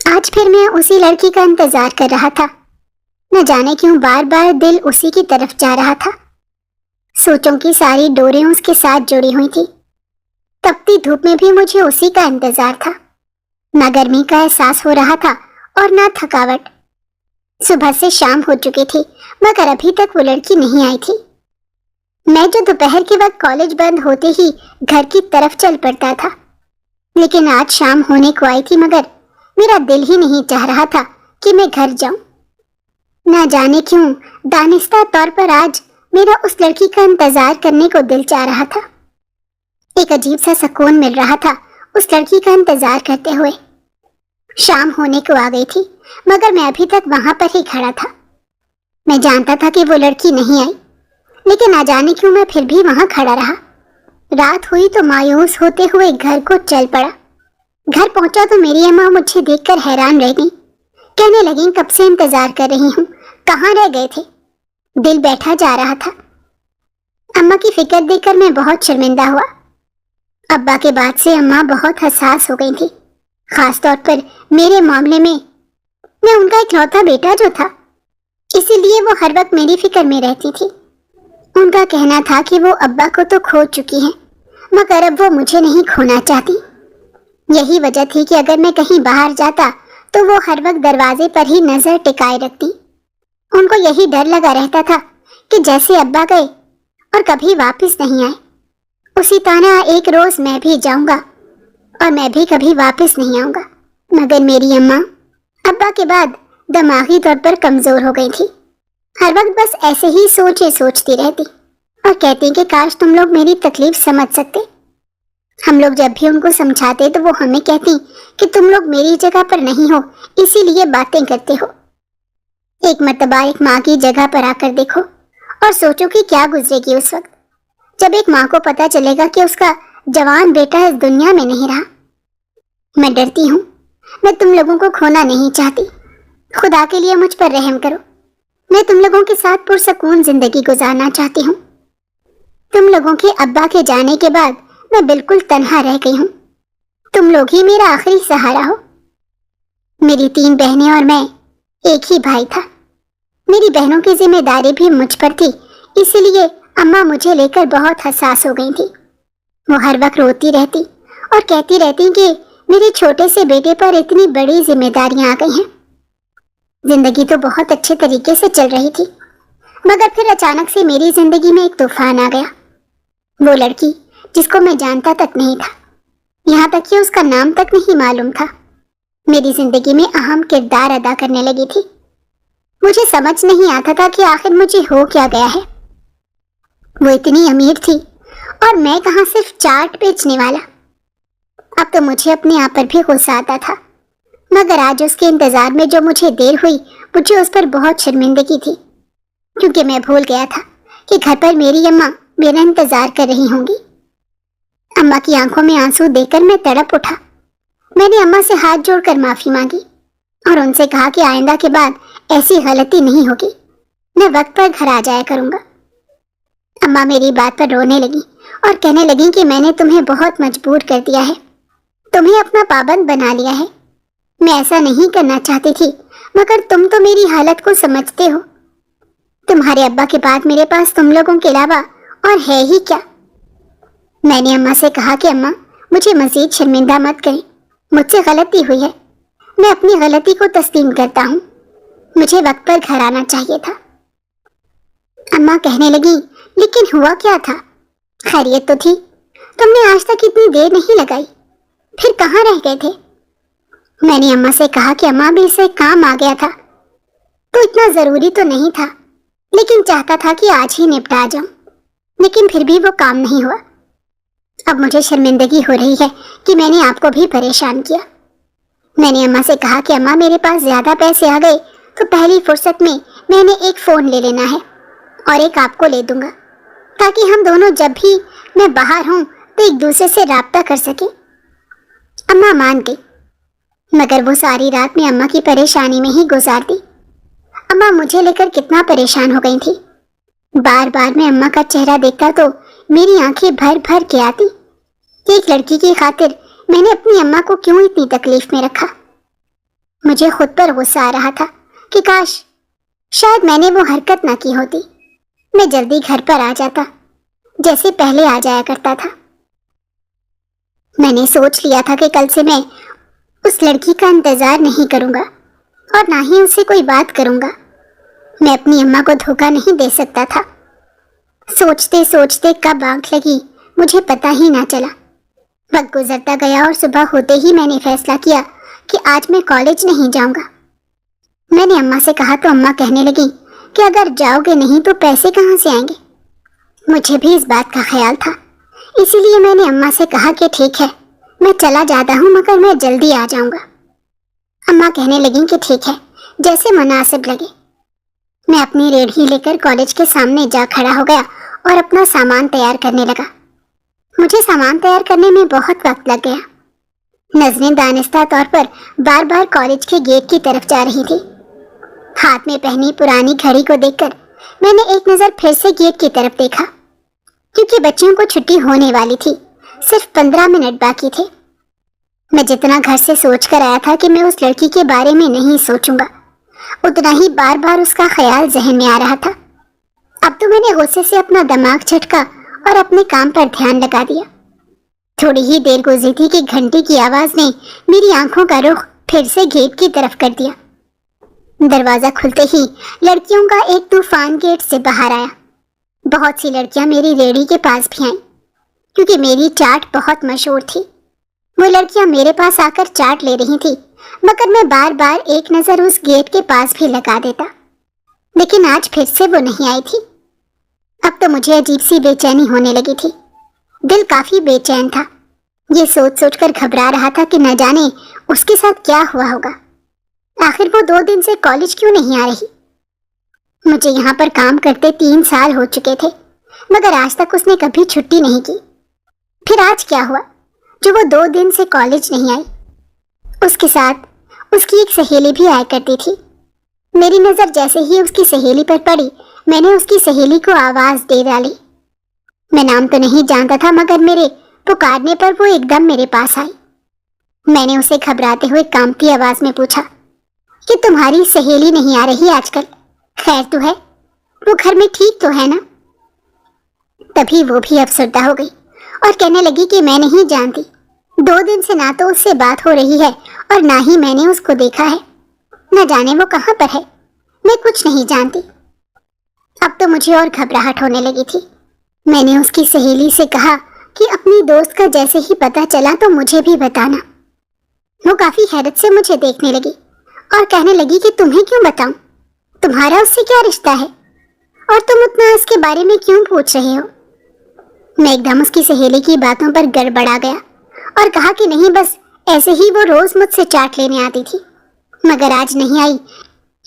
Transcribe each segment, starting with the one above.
آج پھر میں اسی لڑکی کا انتظار کر رہا تھا۔ نہ جانے کیوں بار بار دل اسی کی طرف جا رہا تھا۔ سوچوں کی ساری ڈوریں اس کے ساتھ جڑی ہوئی تھی۔ تپتی دھوپ میں بھی مجھے اسی کا انتظار تھا۔ نہ گرمی کا احساس ہو رہا تھا اور نہ تھکاوٹ۔ صبح سے شام ہو چکی تھی مگر ابھی تک وہ لڑکی نہیں آئی تھی۔ میں جو دوپہر کے وقت کالج بند ہوتے ہی گھر کی طرف چل پڑتا تھا، لیکن آج شام ہونے کو آئی تھی مگر میرا دل ہی نہیں چاہ رہا تھا کہ میں گھر جاؤں۔ نہ جانے کیوں دانستہ طور پر آج میرا اس لڑکی کا انتظار کرنے کو دل چاہ رہا تھا۔ ایک عجیب سا سکون مل رہا تھا اس لڑکی کا انتظار کرتے ہوئے۔ شام ہونے کو آ گئی تھی مگر میں ابھی تک وہاں پر ہی کھڑا تھا۔ میں جانتا تھا کہ وہ لڑکی نہیں آئی، لیکن نہ جانے کیوں میں پھر بھی وہاں کھڑا رہا۔ رات ہوئی تو مایوس ہوتے ہوئے گھر کو چل پڑا۔ گھر پہنچا تو میری اماں مجھے دیکھ کر حیران رہ گئی۔ کہنے لگیں کب سے انتظار کر رہی ہوں، کہاں رہ گئے تھے؟ دل بیٹھا جا رہا تھا۔ اماں کی فکر دیکھ کر میں بہت شرمندہ ہوا۔ ابا کے بعد سے اماں بہت حساس ہو گئی تھی، خاص طور پر میرے معاملے میں۔ میں ان کا اکلوتا بیٹا جو تھا، اسی لیے وہ ہر وقت میری فکر میں رہتی تھی۔ ان کا کہنا تھا کہ وہ ابا کو تو کھو چکی ہیں مگر اب وہ مجھے نہیں کھونا چاہتی۔ یہی وجہ تھی کہ اگر میں کہیں باہر جاتا تو وہ ہر وقت دروازے پر ہی نظر ٹکائے رکھتی۔ ان کو یہی ڈر لگا رہتا تھا کہ جیسے ابا گئے اور کبھی واپس نہیں آئے، اسی طرح ایک روز میں بھی جاؤں گا اور میں بھی کبھی واپس نہیں آؤں گا۔ مگر میری اماں ابا کے بعد دماغی طور پر کمزور ہو گئی تھی۔ ہر وقت بس ایسے ہی سوچتی رہتی اور کہتی کہ کاش تم لوگ میری تکلیف سمجھ سکتے۔ ہم لوگ جب بھی ان کو سمجھاتے تو وہ ہمیں کہتی کہ تم لوگ میری جگہ پر نہیں ہو، اسی لیے باتیں کرتے ہو۔ ایک مرتبہ ایک ماں کی جگہ پر آ کر دیکھو اور سوچو کہ کیا گزرے گی اس وقت جب ایک ماں کو پتہ چلے گا کہ اس کا جوان بیٹا اس دنیا میں نہیں رہا۔ میں ڈرتی ہوں، میں تم لوگوں کو کھونا نہیں چاہتی۔ خدا کے لیے مجھ پر رحم کرو۔ میں تم لوگوں کے ساتھ پرسکون زندگی گزارنا چاہتی ہوں۔ تم لوگوں کے ابا کے جانے کے بعد میں بالکل تنہا رہ گئی ہوں۔ تم لوگ ہی میرا آخری سہارا ہو۔ میری 3 بہنیں اور میں، ایک ہی بھائی تھا۔ میری بہنوں کی ذمہ داری بھی مجھ پر تھی، اسی لیے اماں مجھے لے کر بہت حساس ہو گئی تھی۔ وہ ہر وقت روتی رہتی اور کہتی رہتی کہ میرے چھوٹے سے بیٹے پر اتنی بڑی ذمہ داریاں آ گئی ہیں۔ زندگی تو بہت اچھے طریقے سے چل رہی تھی مگر پھر اچانک سے میری زندگی میں ایک طوفان آ گیا۔ وہ لڑکی جس کو میں جانتا تک نہیں تھا، یہاں تک کہ اس کا نام تک نہیں معلوم تھا، میری زندگی میں اہم کردار ادا کرنے لگی تھی۔ مجھے سمجھ نہیں آتا تھا کہ آخر مجھے ہو کیا گیا ہے۔ وہ اتنی امیر تھی اور میں کہاں صرف چاٹ بیچنے والا۔ اب تو مجھے اپنے آپ پر بھی غصہ آتا تھا مگر آج اس کے انتظار میں جو مجھے دیر ہوئی مجھے اس پر بہت شرمندگی تھی، کیونکہ میں بھول گیا تھا کہ گھر پر میری اماں میرا انتظار کر رہی ہوں گی۔ اماں کی آنکھوں میں آنسو دیکھ کر میں تڑپ اٹھا۔ میں نے اماں سے ہاتھ جوڑ کر معافی مانگی اور ان سے کہا کہ آئندہ کے بعد ایسی غلطی نہیں ہوگی، میں وقت پر گھر آ جایا کروں گا۔ اماں میری بات پر رونے لگی اور کہنے لگی کہ میں نے تمہیں بہت مجبور کر دیا ہے، تمہیں اپنا پابند بنا لیا ہے۔ میں ایسا نہیں کرنا چاہتی تھی مگر تم تو میری حالت کو سمجھتے ہو۔ تمہارے ابا کے بعد میرے پاس تم لوگوں کے علاوہ اور ہے ہی کیا؟ میں نے اماں سے کہا کہ اماں مجھے مزید شرمندہ مت کریں، مجھ سے غلطی ہوئی ہے، میں اپنی غلطی کو تسلیم کرتا ہوں، مجھے وقت پر گھر آنا چاہیے تھا۔ اماں کہنے لگی لیکن ہوا کیا تھا؟ خیریت تو تھی، تم نے آج تک اتنی دیر نہیں لگائی، پھر کہاں رہ گئے تھے؟ میں نے اماں سے کہا کہ اماں بھی اسے کام آ گیا تھا تو اتنا ضروری تو نہیں تھا، لیکن چاہتا تھا کہ آج ہی نپٹا جاؤں، لیکن پھر بھی وہ کام نہیں ہوا۔ اب مجھے شرمندگی ہو رہی ہے کہ میں نے آپ کو بھی پریشان کیا۔ میں نے اماں سے کہا کہ اماں میرے پاس زیادہ پیسے آ گئے تو پہلی فرصت میں نے ایک فون لے لینا ہے اور ایک آپ کو لے دوں گا تاکہ ہم دونوں جب بھی میں باہر ہوں تو ایک دوسرے سے رابطہ کر سکیں۔ اماں مان گئی مگر وہ ساری رات میں اماں کی پریشانی میں ہی گزار دی۔ اماں مجھے لے کر کتنا پریشان ہو گئی تھی۔ بار بار میں اماں کا چہرہ دیکھتا تو میری آنکھیں بھر بھر کے آتی۔ ایک لڑکی کی خاطر میں نے اپنی اماں کو کیوں اتنی تکلیف میں رکھا؟ مجھے خود پر غصہ آ رہا تھا کہ کاش شاید میں نے وہ حرکت نہ کی ہوتی، میں جلدی گھر پر آ جاتا جیسے پہلے آ جایا کرتا تھا۔ میں نے سوچ لیا تھا کہ کل سے میں اس لڑکی کا انتظار نہیں کروں گا اور نہ ہی اس سے کوئی بات کروں گا۔ میں اپنی اماں کو دھوکہ نہیں دے سکتا تھا۔ سوچتے سوچتے کب آنکھ لگی مجھے پتہ ہی نہ چلا۔ وقت گزرتا گیا اور صبح ہوتے ہی میں نے فیصلہ کیا کہ آج میں کالج نہیں جاؤں گا۔ میں نے اماں سے کہا تو اماں کہنے لگی کہ اگر جاؤ گے نہیں تو پیسے کہاں سے آئیں گے؟ مجھے بھی اس بات کا خیال تھا، اسی لیے میں نے اماں سے کہا کہ ٹھیک ہے، میں چلا جاتا ہوں مگر میں جلدی آ جاؤں گا۔ اماں کہنے لگیں کہ ٹھیک ہے، جیسے مناسب لگے۔ میں اپنی ریڑھی لے کر کالج کے سامنے جا کھڑا ہو گیا اور اپنا سامان تیار کرنے لگا۔ مجھے سامان تیار کرنے میں بہت وقت لگ گیا۔ نظریں دانستہ طور پر بار بار کالج کے گیٹ کی طرف جا رہی تھی۔ ہاتھ میں پہنی پرانی گھڑی کو دیکھ کر میں نے ایک نظر پھر سے گیٹ کی طرف دیکھا، کیونکہ بچوں کو چھٹی ہونے والی تھی، صرف 15 منٹ باقی تھے۔ میں جتنا گھر سے سوچ کر آیا تھا کہ میں اس لڑکی کے بارے میں نہیں سوچوں گا، اتنا ہی بار بار اس کا خیال ذہن میں آ رہا تھا۔ اب تو میں نے غصے سے اپنا دماغ جھٹکا اور اپنے کام پر دھیان لگا دیا۔ تھوڑی ہی دیر گزری تھی کہ گھنٹی کی آواز نے میری آنکھوں کا رخ پھر سے گیٹ کی طرف کر دیا۔ دروازہ کھلتے ہی لڑکیوں کا ایک طوفان گیٹ سے باہر آیا۔ بہت سی لڑکیاں میری ریڑھی کے پاس بھی آئیں، کیونکہ میری چاٹ بہت مشہور تھی۔ وہ لڑکیاں میرے پاس آ کر چاٹ لے رہی تھی، مگر میں بار بار ایک نظر اس گیٹ کے پاس بھی لگا دیتا، لیکن آج پھر سے وہ نہیں آئی تھی۔ اب تو مجھے عجیب سی بے چینی ہونے لگی تھی، دل کافی بے چین تھا۔ یہ سوچ سوچ کر گھبرا رہا تھا کہ نہ جانے اس کے ساتھ کیا ہوا ہوگا۔ آخر وہ 2 دن سے کالج کیوں نہیں آ رہی؟ مجھے یہاں پر کام کرتے 3 سال ہو چکے تھے، مگر آج تک اس نے کبھی چھٹی نہیں کی۔ پھر آج کیا ہوا جو وہ 2 دن سے کالج نہیں آئی؟ اس کے ساتھ اس کی ایک سہیلی بھی آیا کرتی تھی۔ میری نظر جیسے ہی اس کی سہیلی پر پڑی، میں نے اس کی سہیلی کو آواز دے ڈالی۔ میں نام تو نہیں جانتا تھا، مگر میرے پکارنے پر وہ ایک دم میرے پاس آئی۔ میں نے اسے گھبراتے ہوئے کانپتی آواز میں پوچھا کہ تمہاری سہیلی نہیں آ رہی آج کل؟ خیر تو ہے؟ وہ گھر میں ٹھیک تو ہے نا؟ تبھی وہ بھی افسردہ ہو گئی اور کہنے لگی کہ میں نہیں جانتی، 2 دن سے نہ تو اس سے بات ہو رہی ہے اور نہ ہی میں نے اس کو دیکھا ہے، نہ جانے وہ کہاں پر ہے، میں کچھ نہیں جانتی۔ اب تو مجھے اور گھبراہٹ ہونے لگی تھی۔ میں نے اس کی سہیلی سے کہا کہ اپنی دوست کا جیسے ہی پتہ چلا تو مجھے بھی بتانا۔ وہ کافی حیرت سے مجھے دیکھنے لگی اور کہنے لگی کہ تمہیں کیوں بتاؤں؟ تمہارا اس سے کیا رشتہ ہے اور تم اتنا اس کے بارے میں کیوں پوچھ رہے ہو؟ میں ایک دم اس کی سہیلی کی باتوں پر گڑبڑا گیا اور کہا کہ نہیں، بس ایسے ہی وہ روز مجھ سے چاٹ لینے آتی تھی، مگر آج نہیں آئی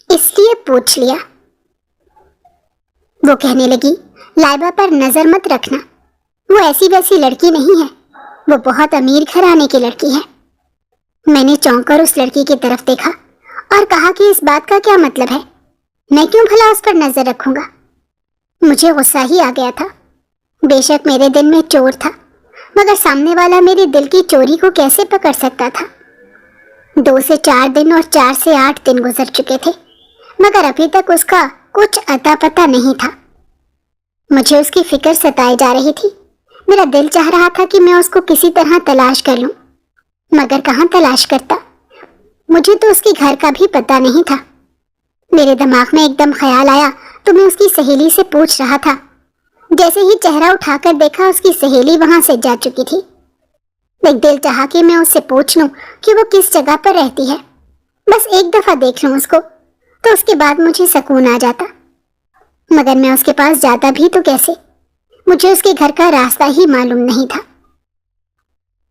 اس لیے پوچھ لیا۔ وہ کہنے لگی لائبہ پر نظر مت رکھنا، وہ ایسی ویسی لڑکی نہیں ہے، وہ بہت امیر گھرانے کی لڑکی ہے۔ میں نے چونک کر اس لڑکی کی طرف دیکھا اور کہا کہ اس بات کا کیا مطلب ہے؟ میں کیوں بھلا اس پر نظر رکھوں گا؟ مجھے غصہ ہی آ گیا تھا۔ بے شک میرے دل میں چور تھا، مگر سامنے والا میرے دل کی چوری کو کیسے پکڑ سکتا تھا؟ 2 سے 4 دن اور 4 سے 8 دن گزر چکے تھے، مگر ابھی تک اس کا کچھ اتا پتہ نہیں تھا۔ مجھے اس کی فکر ستائے جا رہی تھی۔ میرا دل چاہ رہا تھا کہ میں اس کو کسی طرح تلاش کر لوں، مگر کہاں تلاش کرتا؟ مجھے تو اس کے گھر کا بھی پتہ نہیں تھا۔ میرے دماغ میں ایک دم خیال آیا تو میں اس کی سہیلی سے پوچھ رہا تھا۔ جیسے ہی چہرہ اٹھا کر دیکھا، اس کی سہیلی وہاں سے جا چکی تھی۔ ایک دل چاہا کہ میں اس سے پوچھ لوں کہ وہ کس جگہ پر رہتی ہے، بس ایک دفعہ دیکھ لوں اس کو، تو اس کے بعد مجھے سکون آ جاتا۔ مگر میں اس کے پاس جاتا بھی تو کیسے؟ مجھے اس کے گھر کا راستہ ہی معلوم نہیں تھا۔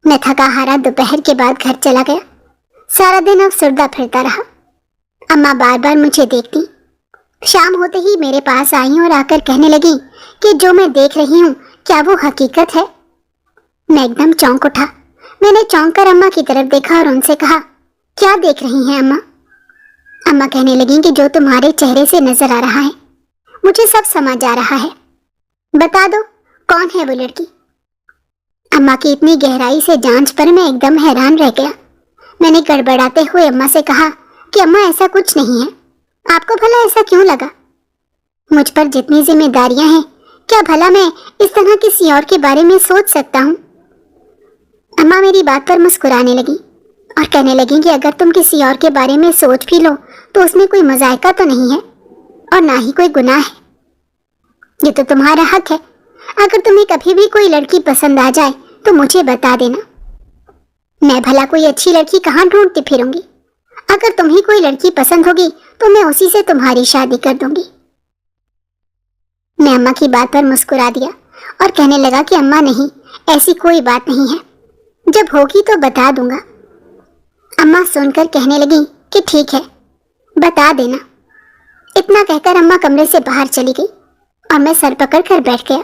میں تھکا ہارا دوپہر کے بعد گھر چلا گیا۔ سارا دن افسردہ پھرتا رہا۔ اماں بار بار مجھے دیکھتی۔ شام ہوتے ہی میرے پاس آئیں اور آ کر کہنے لگیں کہ جو میں دیکھ رہی ہوں کیا وہ حقیقت ہے؟ میں ایک دم چونک اٹھا۔ میں نے چونک کر اماں کی طرف دیکھا اور ان سے کہا، کیا دیکھ رہی ہیں اماں؟ اماں کہنے لگیں کہ جو تمہارے چہرے سے نظر آ رہا ہے مجھے سب سمجھ آ رہا ہے، بتا دو کون ہے وہ لڑکی؟ اماں کی اتنی گہرائی سے جانچ پر میں ایک دم حیران رہ گیا۔ میں نے گڑبڑاتے ہوئے اماں سے کہا، کہ اماں ایسا کچھ نہیں ہے. آپ کو بھلا ایسا کیوں لگا؟ مجھ پر جتنی ذمہ داریاں ہیں کیا بھلا میں اس طرح کسی اور کے بارے میں سوچ سکتا ہوں؟ اماں میری بات پر مسکرانے لگی اور کہنے لگیں کہ اگر تم کسی اور کے بارے میں سوچ بھی لو تو اس میں کوئی مذائقہ تو نہیں ہے اور نہ ہی کوئی گناہ ہے. یہ تو تمہارا حق ہے. اگر تمہیں کبھی بھی کوئی لڑکی پسند آ جائے تو مجھے بتا دینا. میں بھلا کوئی اچھی لڑکی کہاں ڈھونڈتی پھروں گی؟ اگر تمہیں کوئی لڑکی پسند ہوگی تو میں اسی سے تمہاری شادی کر دوں گی. میں اماں کی بات پر مسکرا دیا اور کہنے لگا کہ اماں نہیں، ایسی کوئی بات نہیں ہے. جب ہوگی تو بتا دوں گا. اماں سن کر کہنے لگیں کہ ٹھیک ہے، بتا دینا. اتنا کہہ کر اماں کمرے سے باہر چلی گئی اور میں سر پکڑ کر بیٹھ گیا.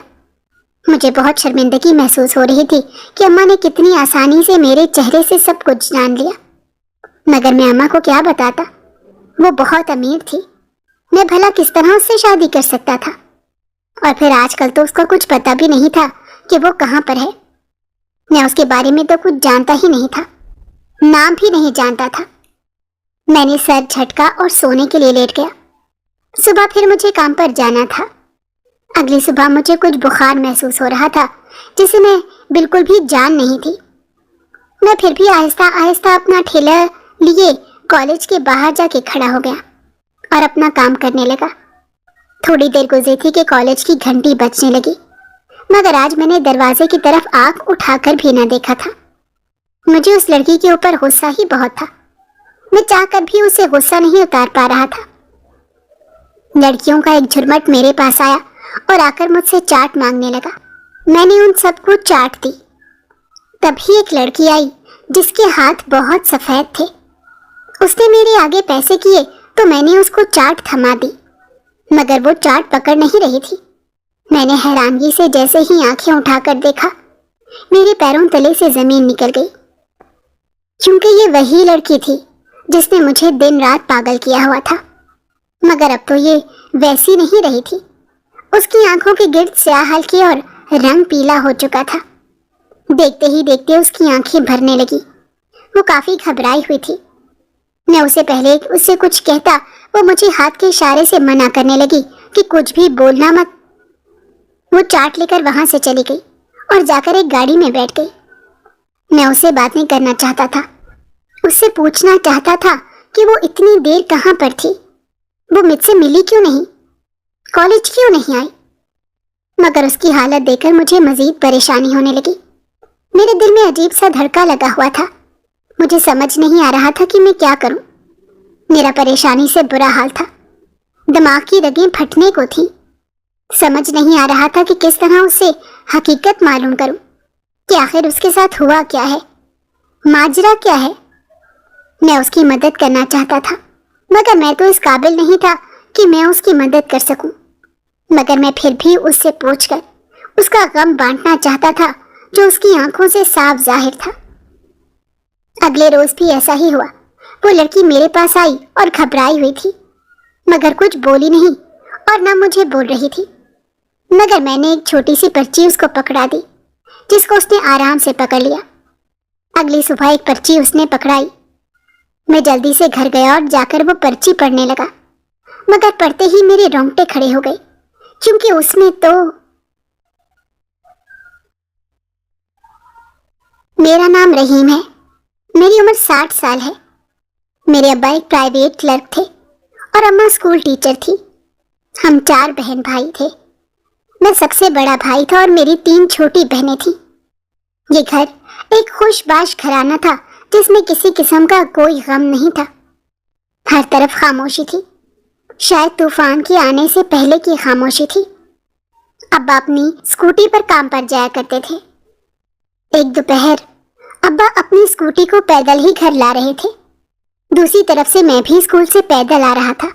مجھے بہت شرمندگی محسوس ہو رہی تھی کہ اماں نے کتنی آسانی سے میرے چہرے سے سب کچھ جان لیا. مگر میں اماں کو کیا بتاتا؟ وہ بہت امیر تھی. میں بھلا کس طرح اس سے شادی کر سکتا تھا؟ اور پھر آج کل تو اس کا کچھ پتہ بھی نہیں تھا کہ وہ کہاں پر ہے. میں اس کے بارے میں تو کچھ جانتا ہی نہیں تھا، نام بھی نہیں جانتا تھا. میں نے سر جھٹکا اور سونے کے لیے لیٹ گیا. صبح پھر مجھے کام پر جانا تھا. اگلی صبح مجھے کچھ بخار محسوس ہو رہا تھا جسے میں بالکل بھی جان نہیں تھی. میں پھر بھی آہستہ آہستہ اپنا ٹھیلا لیے کالج کے باہر جا کے کھڑا ہو گیا اور اپنا کام کرنے لگا. تھوڑی دیر گزری تھی کہ کالج کی گھنٹی بجنے لگی، مگر آج میں نے دروازے کی طرف آنکھ اٹھا کر بھی نہ دیکھا تھا. مجھے اس لڑکی کے اوپر غصہ ہی بہت تھا. میں چاہ کر بھی اسے غصہ نہیں اتار پا رہا تھا. لڑکیوں کا ایک جھرمٹ میرے پاس آیا اور آ کر مجھ سے چاٹ مانگنے لگا. میں نے ان سب کو چاٹ دی. تبھی ایک لڑکی آئی جس کے ہاتھ بہت سفید تھے. اس نے میرے آگے پیسے کیے تو میں نے اس کو چاٹ تھما دی، مگر وہ چاٹ پکڑ نہیں رہی تھی. میں نے حیرانگی سے جیسے ہی آنکھیں اٹھا کر دیکھا، میرے پیروں تلے سے زمین نکل گئی. کیونکہ یہ وہی لڑکی تھی جس نے مجھے دن رات پاگل کیا ہوا تھا. مگر اب تو یہ ویسی نہیں رہی تھی. اس کی آنکھوں کے گرد سیاہ ہلکی اور رنگ پیلا ہو چکا تھا. دیکھتے ہی دیکھتے اس کی آنکھیں بھرنے لگی. وہ کافی گھبرائی ہوئی تھی. میں اسے پہلے اس سے کچھ کہتا وہ مجھے ہاتھ کے اشارے سے منع کرنے لگی کہ کچھ بھی بولنا مت. وہ چاٹ لے کر وہاں سے چلی گئی اور جا کر ایک گاڑی میں بیٹھ گئی. میں اس سے بات نہیں کرنا چاہتا تھا. اس سے پوچھنا چاہتا تھا کہ وہ اتنی دیر کہاں پر تھی. وہ مجھ سے ملی کیوں نہیں؟ کالج کیوں نہیں آئی؟ مگر اس کی حالت دیکھ کر مجھے مزید پریشانی ہونے لگی. میرے دل میں عجیب سا دھڑکا لگا ہوا تھا. مجھے سمجھ نہیں آ رہا تھا کہ میں کیا کروں. میرا پریشانی سے برا حال تھا. دماغ کی رگیں پھٹنے کو تھیں. سمجھ نہیں آ رہا تھا کہ کس طرح اس سے حقیقت معلوم کروں کہ آخر اس کے ساتھ ہوا کیا ہے، ماجرا کیا ہے. میں اس کی مدد کرنا چاہتا تھا، مگر میں تو اس قابل نہیں تھا کہ میں اس کی مدد کر سکوں. مگر میں پھر بھی اس سے پوچھ کر اس کا غم بانٹنا چاہتا تھا جو اس کی آنکھوں سے صاف ظاہر تھا. اگلے روز بھی ایسا ہی ہوا. وہ لڑکی میرے پاس آئی اور گھبرائی ہوئی تھی، مگر کچھ بولی نہیں اور نہ مجھے بول رہی تھی. مگر میں نے ایک چھوٹی سی پرچی اس کو پکڑا دی جس کو اس نے آرام سے پکڑ لیا. اگلی صبح ایک پرچی اس نے پکڑائی. میں جلدی سے گھر گیا اور جا کر وہ پرچی پڑھنے لگا. مگر پڑھتے ہی میرے رونگٹے کھڑے ہو گئے، کیونکہ اس میں تو میرا نام رحیم ہے. میری عمر 60 سال ہے. میرے ابا ایک پرائیویٹ کلرک تھے اور اماں اسکول ٹیچر تھی. ہم 4 بہن بھائی تھے. میں سب سے بڑا بھائی تھا اور میری 3 چھوٹی بہنیں تھیں. یہ گھر ایک خوش باش گھرانہ تھا جس میں کسی قسم کا کوئی غم نہیں تھا. ہر طرف خاموشی تھی، شاید طوفان کے آنے سے پہلے کی خاموشی تھی. ابا اپنی اسکوٹی پر کام پر جایا کرتے تھے. ایک دوپہر ابا اپنی اسکوٹی کو پیدل ہی گھر لا رہے تھے. دوسری طرف سے میں بھی اسکول سے پیدل آ رہا تھا.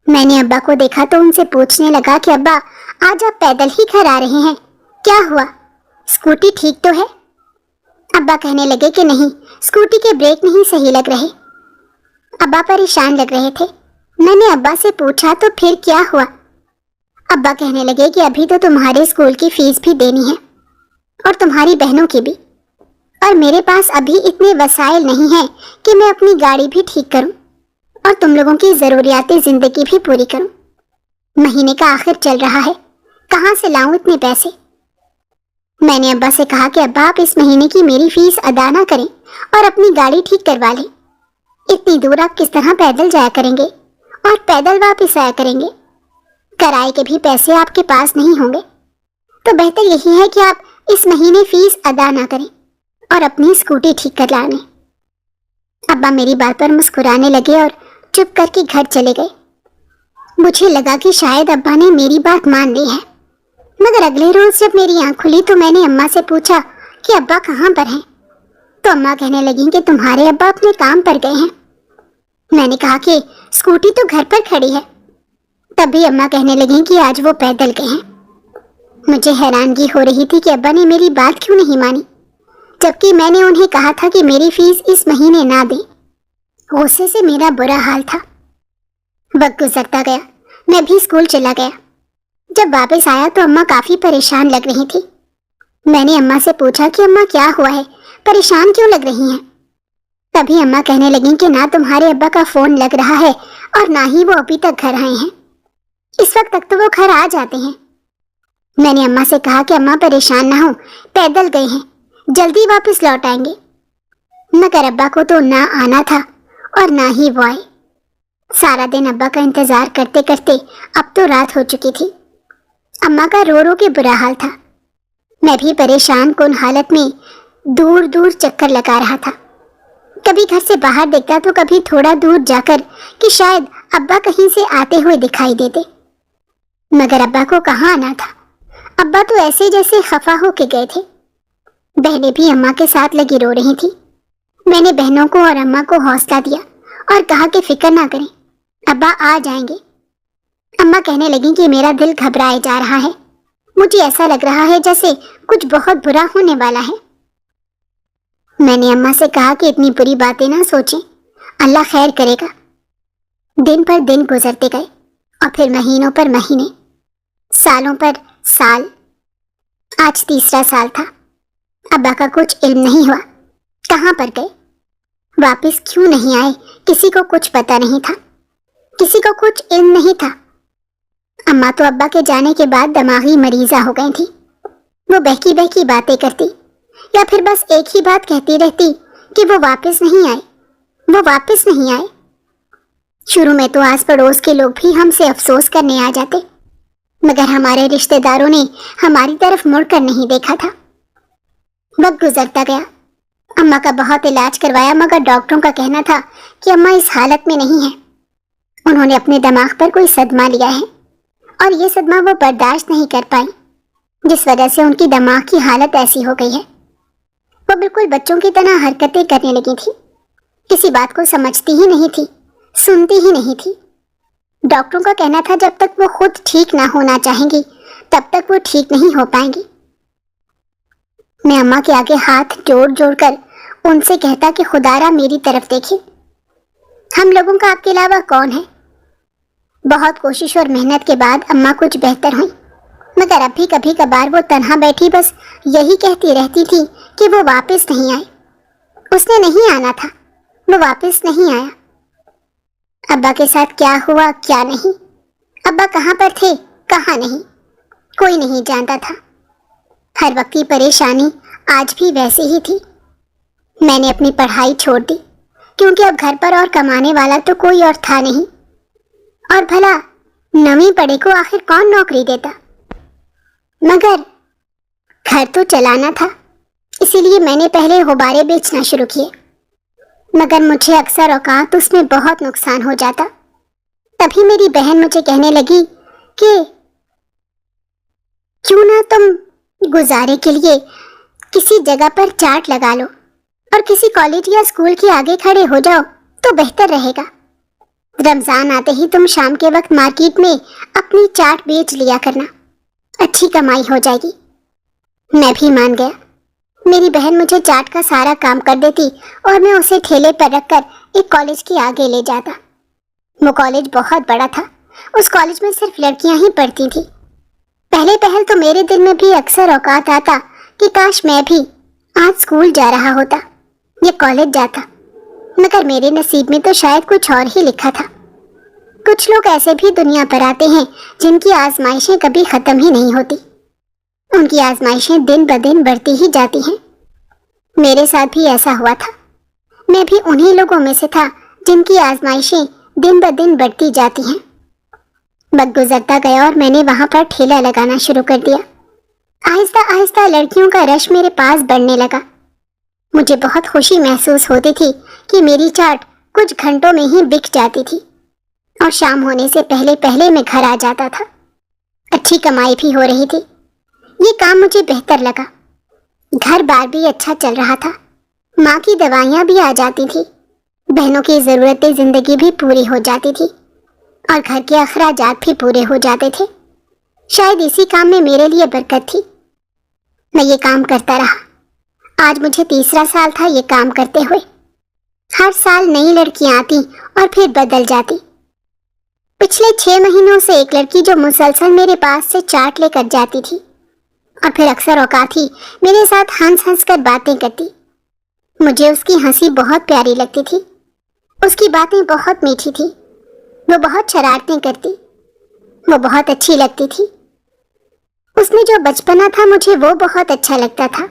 میں نے ابا کو دیکھا تو ان سے پوچھنے لگا کہ ابا آج آپ پیدل ہی گھر آ رہے ہیں، کیا ہوا؟ اسکوٹی ٹھیک تو ہے؟ ابا کہنے لگے کہ نہیں، اسکوٹی کے بریک نہیں صحیح لگ رہے. ابا پریشان لگ رہے تھے. میں نے ابا سے پوچھا تو پھر کیا ہوا؟ ابا کہنے لگے کہ ابھی تو تمہارے اسکول کی فیس بھی دینی ہے اور تمہاری بہنوں کی بھی، اور میرے پاس ابھی اتنے وسائل نہیں ہیں کہ میں اپنی گاڑی بھی ٹھیک کروں، اور تم لوگوں کی ضروریات زندگی بھی پوری کروں۔ مہینے کا آخر چل رہا ہے، کہاں سے لاؤں اتنے پیسے؟ میں نے ابا سے کہا کہ ابا آپ اس مہینے کی میری فیس ادا نہ کریں اور اپنی گاڑی ٹھیک کروا لیں۔ اتنی دور آپ کس طرح پیدل جایا کریں گے اور پیدل واپس آیا کریں گے؟ کرائے کے بھی پیسے آپ کے پاس نہیں ہوں گے، تو بہتر یہی ہے کہ آپ اس مہینے فیس ادا نہ کریں اور اپنی اسکوٹی ٹھیک کر لائیں۔ ابا میری بات پر مسکرانے لگے اور چپ کر کے گھر چلے گئے۔ مجھے لگا کہ شاید ابا نے میری بات مان لی ہے، مگر اگلے روز جب میری آنکھ کھلی تو میں نے اماں سے پوچھا کہ ابا کہاں پر ہیں؟ تو اماں کہنے لگیں کہ تمہارے ابا اپنے کام پر گئے ہیں۔ میں نے کہا کہ اسکوٹی تو گھر پر کھڑی ہے۔ تب بھی اماں کہنے لگیں کہ آج وہ پیدل گئے ہیں۔ مجھے حیرانگی ہو رہی تھی کہ ابا نے میری بات کیوں نہیں مانی، جبکہ میں نے انہیں کہا تھا کہ میری فیس اس مہینے نہ دیں۔ غصے سے میرا برا حال تھا۔ وقت گزرتا گیا، میں بھی اسکول چلا گیا۔ جب واپس آیا تو اماں کافی پریشان لگ رہی تھی۔ میں نے اماں سے پوچھا کہ اماں کیا ہوا ہے، پریشان کیوں لگ رہی ہیں؟ تبھی اماں کہنے لگیں کہ نہ تمہارے ابا کا فون لگ رہا ہے اور نہ ہی وہ ابھی تک گھر آئے ہیں۔ اس وقت تک تو وہ گھر آ جاتے ہیں۔ میں نے اماں سے کہا کہ اماں پریشان نہ ہو، پیدل گئے ہیں، جلدی واپس لوٹ آئیں گے۔ مگر ابا کو تو نہ آنا تھا اور نہ ہی وہ آئے۔ سارا دن ابا کا انتظار کرتے کرتے اب تو رات ہو چکی تھی۔ اماں کا رو رو کے برا حال تھا۔ میں بھی پریشان کن حالت میں دور دور چکر لگا رہا تھا۔ کبھی گھر سے باہر دیکھتا تو کبھی تھوڑا دور جا کر کہ شاید ابا کہیں سے آتے ہوئے دکھائی دیتے، مگر ابا کو کہاں آنا تھا۔ ابا تو ایسے جیسے خفا ہو کے گئے تھے۔ بہنیں بھی اماں کے ساتھ لگی رو رہی تھی۔ میں نے بہنوں کو اور اماں کو حوصلہ دیا اور کہا کہ فکر نہ کریں، ابا آ جائیں گے۔ اماں کہنے لگیں کہ میرا دل گھبرائے جا رہا ہے، مجھے ایسا لگ رہا ہے جیسے کچھ بہت برا ہونے والا ہے۔ میں نے اماں سے کہا کہ اتنی بری باتیں نہ سوچیں، اللہ خیر کرے گا۔ دن پر دن گزرتے گئے اور پھر مہینوں پر مہینے، سالوں پر سال۔ آج تیسرا سال تھا۔ ابا کا کچھ علم نہیں ہوا، کہاں پر گئے، واپس کیوں نہیں آئے، کسی کو کچھ پتا نہیں تھا، کسی کو کچھ علم نہیں تھا۔ اماں تو ابا کے جانے کے بعد دماغی مریضہ ہو گئی تھی۔ وہ بہکی بہکی باتیں کرتی یا پھر بس ایک ہی بات کہتی رہتی کہ وہ واپس نہیں آئے، وہ واپس نہیں آئے۔ شروع میں تو آس پڑوس کے لوگ بھی ہم سے افسوس کرنے آ جاتے، مگر ہمارے رشتہ داروں نے ہماری طرف مڑ کر نہیں دیکھا تھا۔ وقت گزرتا گیا، اماں کا بہت علاج کروایا، مگر ڈاکٹروں کا کہنا تھا کہ اماں اس حالت میں نہیں ہیں۔ انہوں نے اپنے دماغ پر کوئی صدمہ لیا ہے اور یہ صدمہ وہ برداشت نہیں کر پائی، جس وجہ سے ان کی دماغ کی حالت ایسی ہو گئی ہے۔ وہ بالکل بچوں کی طرح حرکتیں کرنے لگی تھی، کسی بات کو سمجھتی ہی نہیں تھی، سنتی ہی نہیں تھی۔ ڈاکٹروں کا کہنا تھا جب تک وہ خود ٹھیک نہ ہونا چاہیں گی تب تک وہ ٹھیک نہیں ہو پائیں گی۔ میں اماں کے آگے ہاتھ جوڑ جوڑ کر ان سے کہتا کہ خدارا میری طرف دیکھیں، ہم لوگوں کا آپ کے علاوہ کون ہے؟ بہت کوشش اور محنت کے بعد اماں کچھ بہتر ہوئیں، مگر اب بھی کبھی کبھار وہ تنہا بیٹھی بس یہی کہتی رہتی تھی کہ وہ واپس نہیں آئے، اس نے نہیں آنا تھا، وہ واپس نہیں آیا۔ ابا کے ساتھ کیا ہوا کیا نہیں، ابا کہاں پر تھے کہاں نہیں، کوئی نہیں جانتا تھا۔ ہر وقت کی پریشانی آج بھی ویسی ہی تھی۔ میں نے اپنی پڑھائی چھوڑ دی کیونکہ اب گھر پر اور کمانے والا تو کوئی اور تھا نہیں، اور بھلا نویں پڑھے کو آخر کون نوکری دیتا؟ مگر گھر تو چلانا تھا، اسی لیے میں نے پہلے غبارے بیچنا شروع کیے، مگر مجھے اکثر اوقات اس میں بہت نقصان ہو جاتا۔ تبھی میری بہن مجھے کہنے لگی کہ کیوں نہ تم گزارے کے لیے کسی جگہ پر چارٹ لگا لو اور کسی کالج یا اسکول کے آگے کھڑے ہو جاؤ تو بہتر رہے گا۔ رمضان آتے ہی تم شام کے وقت مارکیٹ میں اپنی چاٹ بیچ لیا کرنا، اچھی کمائی ہو جائے گی۔ میں بھی مان گیا۔ میری بہن مجھے چاٹ کا سارا کام کر دیتی اور میں اسے ٹھیلے پر رکھ کر ایک کالج کے آگے لے جاتا۔ وہ کالج بہت بڑا تھا، اس کالج میں صرف لڑکیاں ہی پڑھتی تھیں۔ پہلے پہل تو میرے دل میں بھی اکثر اوقات آتا کہ کاش میں بھی آج اسکول جا رہا ہوتا یا کالج جاتا، مگر میرے نصیب میں تو شاید کچھ اور ہی لکھا تھا۔ کچھ لوگ ایسے بھی دنیا پر آتے ہیں جن کی آزمائشیں کبھی ختم ہی نہیں ہوتی، ان کی آزمائشیں دن بدن بڑھتی ہی جاتی ہیں۔ میرے ساتھ بھی ایسا ہوا تھا، میں بھی انہی لوگوں میں سے تھا جن کی آزمائشیں دن بدن بڑھتی جاتی ہیں۔ وقت گزرتا گیا اور میں نے وہاں پر ٹھیلا لگانا شروع کر دیا۔ آہستہ آہستہ لڑکیوں کا رش میرے پاس بڑھنے لگا۔ مجھے بہت خوشی محسوس ہوتی تھی کہ میری چاٹ کچھ گھنٹوں میں ہی بک جاتی تھی اور شام ہونے سے پہلے پہلے میں گھر آ جاتا تھا۔ اچھی کمائی بھی ہو رہی تھی، یہ کام مجھے بہتر لگا۔ گھر بار بھی اچھا چل رہا تھا، ماں کی دوائیاں بھی آ جاتی تھی، بہنوں کی ضرورتیں زندگی بھی پوری ہو جاتی تھی اور گھر کے اخراجات بھی پورے ہو جاتے تھے۔ شاید اسی کام میں میرے لیے برکت تھی۔ میں یہ کام کرتا رہا۔ آج مجھے تیسرا سال تھا یہ کام کرتے ہوئے۔ ہر سال نئی لڑکیاں آتی اور پھر بدل جاتی۔ پچھلے 6 مہینوں سے ایک لڑکی جو مسلسل میرے پاس سے چاٹ لے کر جاتی تھی اور پھر اکثر اوقات ہی میرے ساتھ ہنس ہنس کر باتیں کرتی۔ مجھے اس کی ہنسی بہت پیاری لگتی تھی، اس کی باتیں بہت میٹھی تھی، وہ بہت شرارتیں کرتی، وہ بہت اچھی لگتی تھی۔ اس میں جو بچپنا تھا مجھے وہ بہت اچھا لگتا تھا۔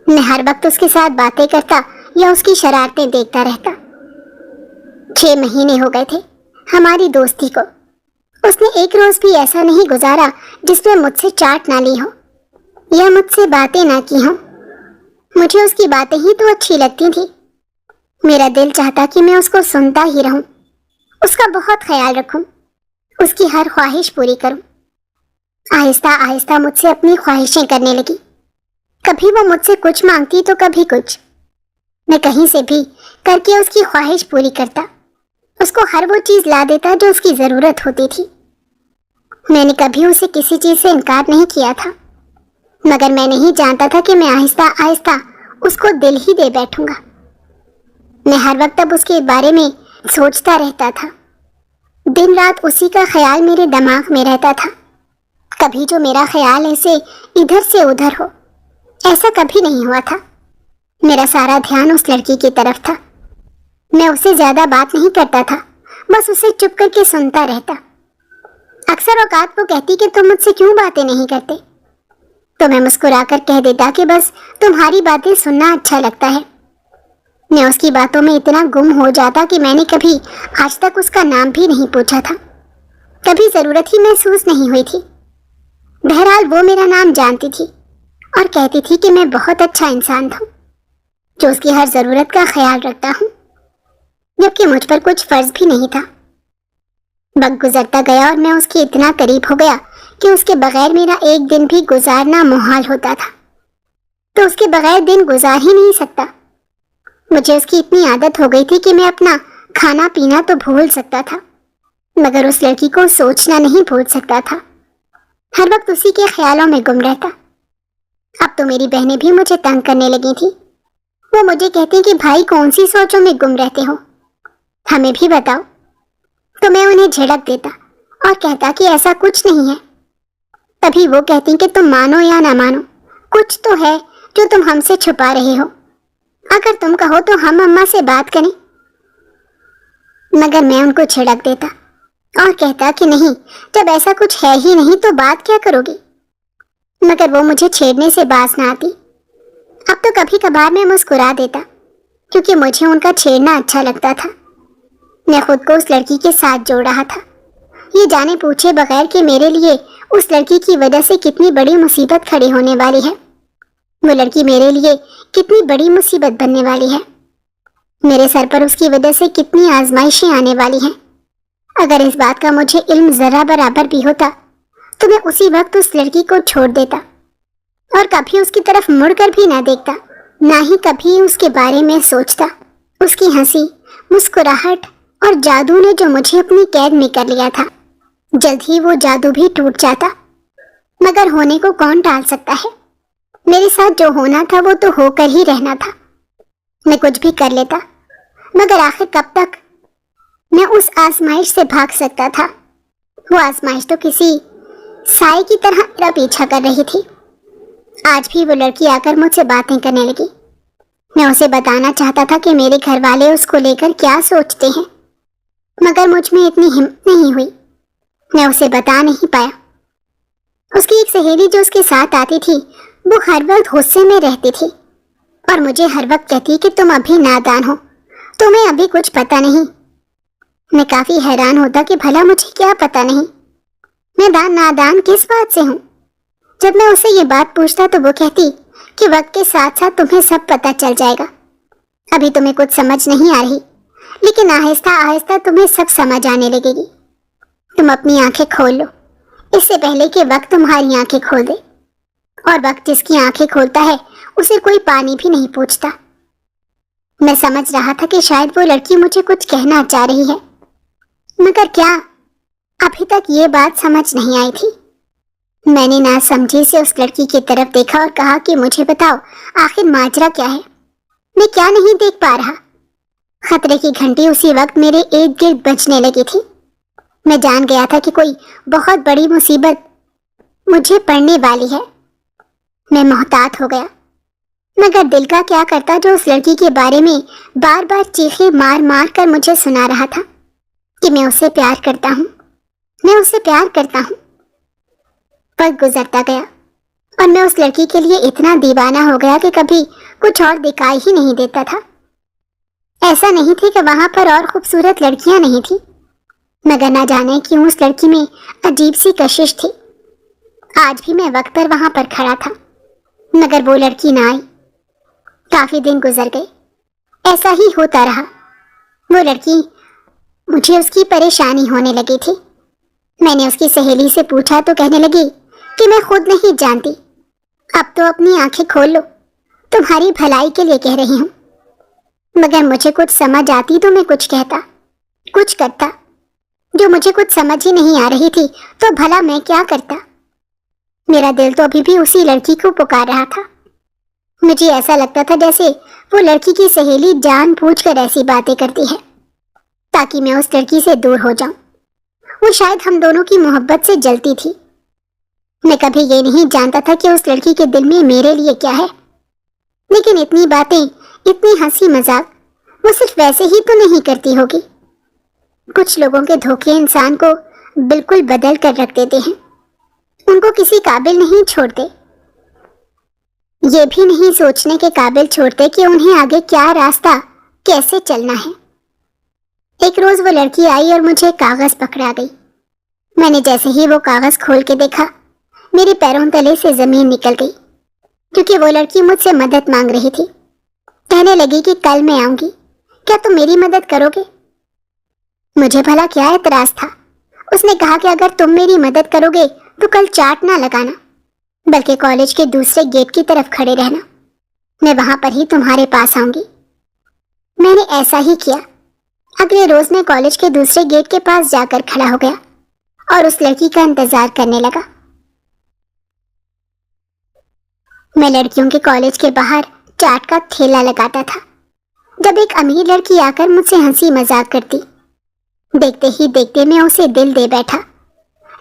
میں ہر وقت اس کے ساتھ باتیں کرتا یا اس کی شرارتیں دیکھتا رہتا۔ 6 مہینے ہو گئے تھے ہماری دوستی کو۔ اس نے ایک روز بھی ایسا نہیں گزارا جس میں مجھ سے چاٹ نہ لی ہو یا مجھ سے باتیں نہ کی ہوں۔ مجھے اس کی باتیں ہی تو اچھی لگتی تھی۔ میرا دل چاہتا کہ میں اس کو سنتا ہی رہوں، اس کا بہت خیال رکھوں، اس کی ہر خواہش پوری کروں۔ آہستہ آہستہ مجھ سے اپنی خواہشیں کرنے لگی۔ کبھی وہ مجھ سے کچھ مانگتی تو کبھی کچھ۔ میں کہیں سے بھی کر کے اس کی خواہش پوری کرتا، اس کو ہر وہ چیز لا دیتا جو اس کی ضرورت ہوتی تھی۔ میں نے کبھی اسے کسی چیز سے انکار نہیں کیا تھا، مگر میں نہیں جانتا تھا کہ میں آہستہ آہستہ اس کو دل ہی دے بیٹھوں گا۔ میں ہر وقت اب اس کے بارے میں سوچتا رہتا تھا، دن رات اسی کا خیال میرے دماغ میں رہتا تھا۔ کبھی جو میرا خیال ایسے ادھر سے ادھر ہو، ایسا کبھی نہیں ہوا تھا۔ میرا سارا دھیان اس لڑکی کی طرف تھا۔ میں اسے زیادہ بات نہیں کرتا تھا، بس اسے چپ کر کے سنتا رہتا۔ اکثر اوقات وہ کہتی کہ تم مجھ سے کیوں باتیں نہیں کرتے، تو میں مسکرا کر کہہ دیتا کہ بس تمہاری باتیں سننا اچھا لگتا ہے۔ میں اس کی باتوں میں اتنا گم ہو جاتا کہ میں نے کبھی آج تک اس کا نام بھی نہیں پوچھا تھا، کبھی ضرورت ہی محسوس نہیں ہوئی تھی۔ بہرحال وہ میرا نام جانتی تھی اور کہتی تھی کہ میں بہت اچھا انسان ہوں جو اس کی ہر ضرورت کا خیال رکھتا ہوں، جبکہ مجھ پر کچھ فرض بھی نہیں تھا۔ وقت گزرتا گیا اور میں اس کے اتنا قریب ہو گیا کہ اس کے بغیر میرا ایک دن بھی گزارنا محال ہوتا تھا، تو اس کے بغیر دن گزار ہی نہیں سکتا۔ مجھے اس کی اتنی عادت ہو گئی تھی کہ میں اپنا کھانا پینا تو بھول سکتا تھا، مگر اس لڑکی کو سوچنا نہیں بھول سکتا تھا۔ ہر وقت اسی کے خیالوں میں گم رہتا۔ اب تو میری بہنیں بھی مجھے تنگ کرنے لگی تھی۔ وہ مجھے کہتی کہ بھائی کون سی سوچوں میں گم رہتے ہو، ہمیں بھی بتاؤ۔ تو میں انہیں جھڑک دیتا اور کہتا کہ ایسا کچھ نہیں ہے۔ تبھی وہ کہتی کہ تم مانو یا نہ مانو، کچھ تو ہے جو تم ہم سے چھپا رہے ہو، اگر تم کہو تو ہم اماں سے بات کریں۔ مگر میں ان کو جھڑک دیتا اور کہتا کہ نہیں، جب ایسا کچھ ہے ہی نہیں تو بات کیا کرو گی؟ مگر وہ مجھے چھیڑنے سے باز نہ آتی۔ اب تو کبھی کبھار میں مسکرا دیتا کیونکہ مجھے ان کا چھیڑنا اچھا لگتا تھا۔ میں خود کو اس لڑکی کے ساتھ جوڑ رہا تھا، یہ جانے پوچھے بغیر کہ میرے لیے اس لڑکی کی وجہ سے کتنی بڑی مصیبت کھڑی ہونے والی ہے، وہ لڑکی میرے لیے کتنی بڑی مصیبت بننے والی ہے، میرے سر پر اس کی وجہ سے کتنی آزمائشیں آنے والی ہیں۔ اگر اس بات کا مجھے علم ذرہ برابر بھی ہوتا تو میں اسی وقت اس لڑکی کو چھوڑ دیتا اور کبھی اس کی طرف مڑ کر بھی نہ دیکھتا، نہ ہی کبھی اس کے بارے میں سوچتا۔ اس کی ہنسی، مسکراہٹ اور جادو نے جو مجھے اپنی قید میں کر لیا تھا، جلد ہی وہ جادو بھی ٹوٹ جاتا، مگر ہونے کو کون ٹال سکتا ہے؟ میرے ساتھ جو ہونا تھا وہ تو ہو کر ہی رہنا تھا۔ میں کچھ بھی کر لیتا، مگر آخر کب تک میں اس آزمائش سے بھاگ سکتا تھا؟ وہ آزمائش تو کسی سائے کی طرح میرا پیچھا کر رہی تھی۔ آج بھی وہ لڑکی آ کر مجھ سے باتیں کرنے لگی۔ میں اسے بتانا چاہتا تھا کہ میرے گھر والے اس کو لے کر کیا سوچتے ہیں، مگر مجھ میں اتنی ہمت نہیں ہوئی، میں اسے بتا نہیں پایا۔ اس کی ایک سہیلی جو اس کے ساتھ آتی تھی وہ ہر وقت غصے میں رہتی تھی اور مجھے ہر وقت کہتی کہ تم ابھی نادان ہو، تمہیں ابھی کچھ پتہ نہیں۔ میں کافی حیران ہوتا کہ بھلا مجھے کیا پتہ نہیں، میں نادان کس بات سے ہوں؟ جب میں اسے یہ بات پوچھتا تو وہ کہتی کہ وقت کے ساتھ ساتھ تمہیں سب پتہ چل جائے گا، ابھی تمہیں کچھ سمجھ نہیں آ رہی، لیکن آہستہ آہستہ تمہیں سب سمجھ آنے لگے گی۔ تم اپنی آنکھیں کھول لو اس سے پہلے کہ وقت تمہاری آنکھیں کھول دے، اور وقت جس کی آنکھیں کھولتا ہے اسے کوئی پانی بھی نہیں پوچھتا۔ میں سمجھ رہا تھا کہ شاید وہ لڑکی مجھے کچھ کہنا چاہ رہی ہے، مگر کیا؟ ابھی تک یہ بات سمجھ نہیں آئی تھی۔ میں نے نہ سمجھی سے اس لڑکی کی طرف دیکھا اور کہا کہ مجھے بتاؤ آخر ماجرا کیا ہے، میں کیا نہیں دیکھ پا رہا؟ خطرے کی گھنٹی اسی وقت میرے ارد گرد بجنے لگی تھی۔ میں جان گیا تھا کہ کوئی بہت بڑی مصیبت مجھے پڑنے والی ہے۔ میں محتاط ہو گیا، مگر دل کا کیا کرتا جو اس لڑکی کے بارے میں بار بار چیخیں مار مار کر مجھے سنا رہا تھا کہ میں اسے پیار کرتا ہوں، میں اسے پیار کرتا ہوں۔ وقت گزرتا گیا اور میں اس لڑکی کے لیے اتنا دیوانہ ہو گیا کہ کبھی کچھ اور دکھائی ہی نہیں دیتا تھا۔ ایسا نہیں تھی کہ وہاں پر اور خوبصورت لڑکیاں نہیں تھی، مگر نہ جانے کیوں اس لڑکی میں عجیب سی کشش تھی۔ آج بھی میں وقت پر وہاں پر کھڑا تھا، مگر وہ لڑکی نہ آئی۔ کافی دن گزر گئے، ایسا ہی ہوتا رہا۔ وہ لڑکی، مجھے اس کی پریشانی ہونے لگی تھی۔ میں نے اس کی سہیلی سے پوچھا تو کہنے لگی کہ میں خود نہیں جانتی، اب تو اپنی آنکھیں کھول لو، تمہاری بھلائی کے لیے کہہ رہی ہوں۔ مگر مجھے کچھ سمجھ آتی تو میں کچھ کہتا، کچھ کرتا۔ جو مجھے کچھ سمجھ ہی نہیں آ رہی تھی تو بھلا میں کیا کرتا؟ میرا دل تو ابھی بھی اسی لڑکی کو پکار رہا تھا۔ مجھے ایسا لگتا تھا جیسے وہ لڑکی کی سہیلی جان بوجھ کر ایسی باتیں کرتی ہے تاکہ میں اس لڑکی سے دور ہو جاؤں۔ وہ شاید ہم دونوں کی محبت سے جلتی تھی۔ میں کبھی یہ نہیں جانتا تھا کہ اس لڑکی کے دل میں میرے لیے کیا ہے، لیکن اتنی باتیں، اتنی ہنسی مذاق وہ صرف ویسے ہی تو نہیں کرتی ہوگی۔ کچھ لوگوں کے دھوکے انسان کو بالکل بدل کر رکھ دیتے ہیں، ان کو کسی قابل نہیں چھوڑتے، یہ بھی نہیں سوچنے کے قابل چھوڑتے کہ انہیں آگے کیا راستہ کیسے چلنا ہے۔ ایک روز وہ لڑکی آئی اور مجھے کاغذ پکڑا گئی۔ میں نے جیسے ہی وہ کاغذ کھول کے دیکھا میرے پیروں تلے سے زمین نکل گئی، کیونکہ وہ لڑکی مجھ سے مدد مانگ رہی تھی۔ کہنے لگی کہ کل میں آؤں گی، کیا تم میری مدد کرو گے؟ مجھے بھلا کیا اعتراض تھا؟ اس نے کہا کہ اگر تم میری مدد کرو گے تو کل چاٹ نہ لگانا، بلکہ کالج کے دوسرے گیٹ کی طرف کھڑے رہنا، میں وہاں پر ہی تمہارے پاس آؤں گی۔ میں نے ایسا ہی کیا۔ اگلے روز میں کالج کے دوسرے گیٹ کے پاس جا کر کھڑا ہو گیا اور اس لڑکی کا انتظار کرنے لگا۔ میں لڑکیوں کے کالج کے باہر چاٹ کا ٹھیلا لگاتا تھا۔ جب ایک امیر لڑکی آ کر مجھ سے ہنسی مذاق کرتی، دیکھتے ہی دیکھتے میں اسے دل دے بیٹھا۔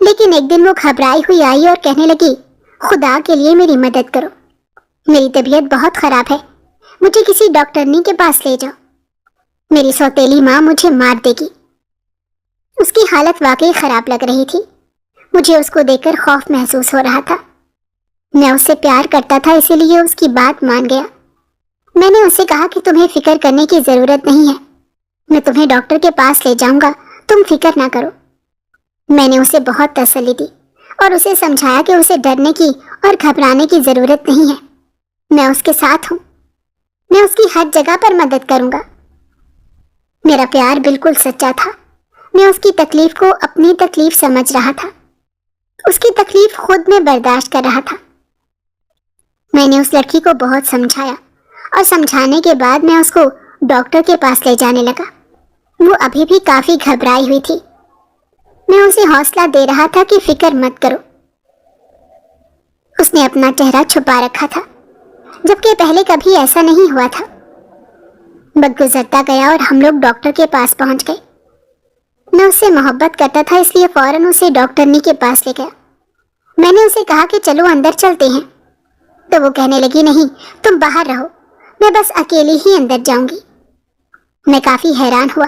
لیکن ایک دن وہ گھبرائی ہوئی آئی اور کہنے لگی، خدا کے لیے میری مدد کرو، میری طبیعت بہت خراب ہے، مجھے کسی ڈاکٹرنی کے پاس لے جاؤ، میری سوتیلی ماں مجھے مار دے گی۔ اس کی حالت واقعی خراب لگ رہی تھی، مجھے اس کو دیکھ کر خوف محسوس ہو رہا تھا۔ میں اس سے پیار کرتا تھا، اسی لیے اس کی بات مان گیا۔ میں نے اسے کہا کہ تمہیں فکر کرنے کی ضرورت نہیں ہے، میں تمہیں ڈاکٹر کے پاس لے جاؤں گا، تم فکر نہ کرو۔ میں نے اسے بہت تسلی دی اور اسے سمجھایا کہ اسے ڈرنے کی اور گھبرانے کی ضرورت نہیں ہے، میں اس کے ساتھ ہوں، میں اس کی ہر جگہ پر مدد کروں گا۔ میرا پیار بالکل سچا تھا، میں اس کی تکلیف کو اپنی تکلیف سمجھ رہا تھا، اس کی تکلیف خود میں برداشت کر رہا تھا۔ میں نے اس لڑکی کو بہت سمجھایا اور سمجھانے کے بعد میں اس کو ڈاکٹر کے پاس لے جانے لگا۔ وہ ابھی بھی کافی گھبرائی ہوئی تھی۔ میں اسے حوصلہ دے رہا تھا کہ فکر مت کرو۔ اس نے اپنا چہرہ چھپا رکھا تھا، جبکہ پہلے کبھی ایسا نہیں ہوا تھا۔ وقت گزرتا گیا اور ہم لوگ ڈاکٹر کے پاس پہنچ گئے۔ میں اس سے محبت کرتا تھا، اس لیے فوراً اسے ڈاکٹرنی کے پاس لے گیا۔ میں نے اسے کہا کہ چلو اندر چلتے ہیں، تو وہ کہنے لگی نہیں، تم باہر رہو، میں بس اکیلی ہی اندر جاؤں گی۔ میں کافی حیران ہوا،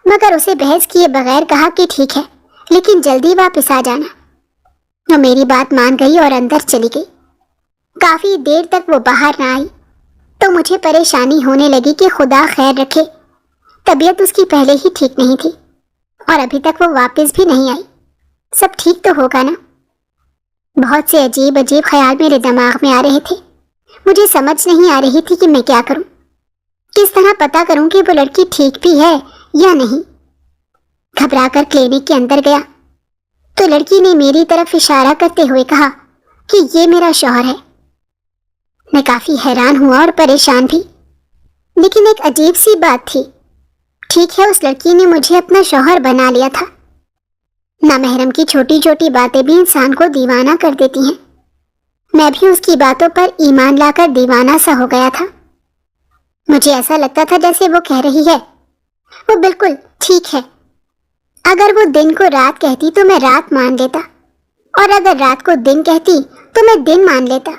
مگر اسے بحث کیے بغیر کہا کہ ٹھیک ہے، لیکن جلدی واپس آ جانا۔ وہ میری بات مان گئی اور اندر چلی گئی۔ کافی دیر تک وہ باہر نہ آئی تو مجھے پریشانی ہونے لگی کہ خدا خیر رکھے، طبیعت اس کی پہلے ہی ٹھیک نہیں تھی اور ابھی تک وہ واپس بھی نہیں آئی۔ سب ٹھیک تو ہوگا نا؟ بہت سے عجیب عجیب خیال میرے دماغ میں آ رہے تھے۔ مجھے سمجھ نہیں آ رہی تھی کہ میں کیا کروں، کس طرح پتا کروں کہ وہ لڑکی ٹھیک بھی ہے یا نہیں۔ گھبرا کر کلینک کے اندر گیا تو لڑکی نے میری طرف اشارہ کرتے ہوئے کہا کہ یہ میرا شوہر ہے۔ میں کافی حیران ہوا اور پریشان بھی، لیکن ایک عجیب سی بات تھی۔ ٹھیک ہے، اس لڑکی نے مجھے اپنا شوہر بنا لیا تھا۔ نامحرم کی چھوٹی چھوٹی باتیں بھی انسان کو دیوانہ کر دیتی ہیں۔ میں بھی اس کی باتوں پر ایمان لا کر دیوانہ سا ہو گیا تھا۔ مجھے ایسا لگتا تھا جیسے وہ کہہ رہی ہے وہ بالکل ٹھیک ہے۔ اگر وہ دن کو رات کہتی تو میں رات مان لیتا، اور اگر رات کو دن کہتی تو میں دن مان لیتا۔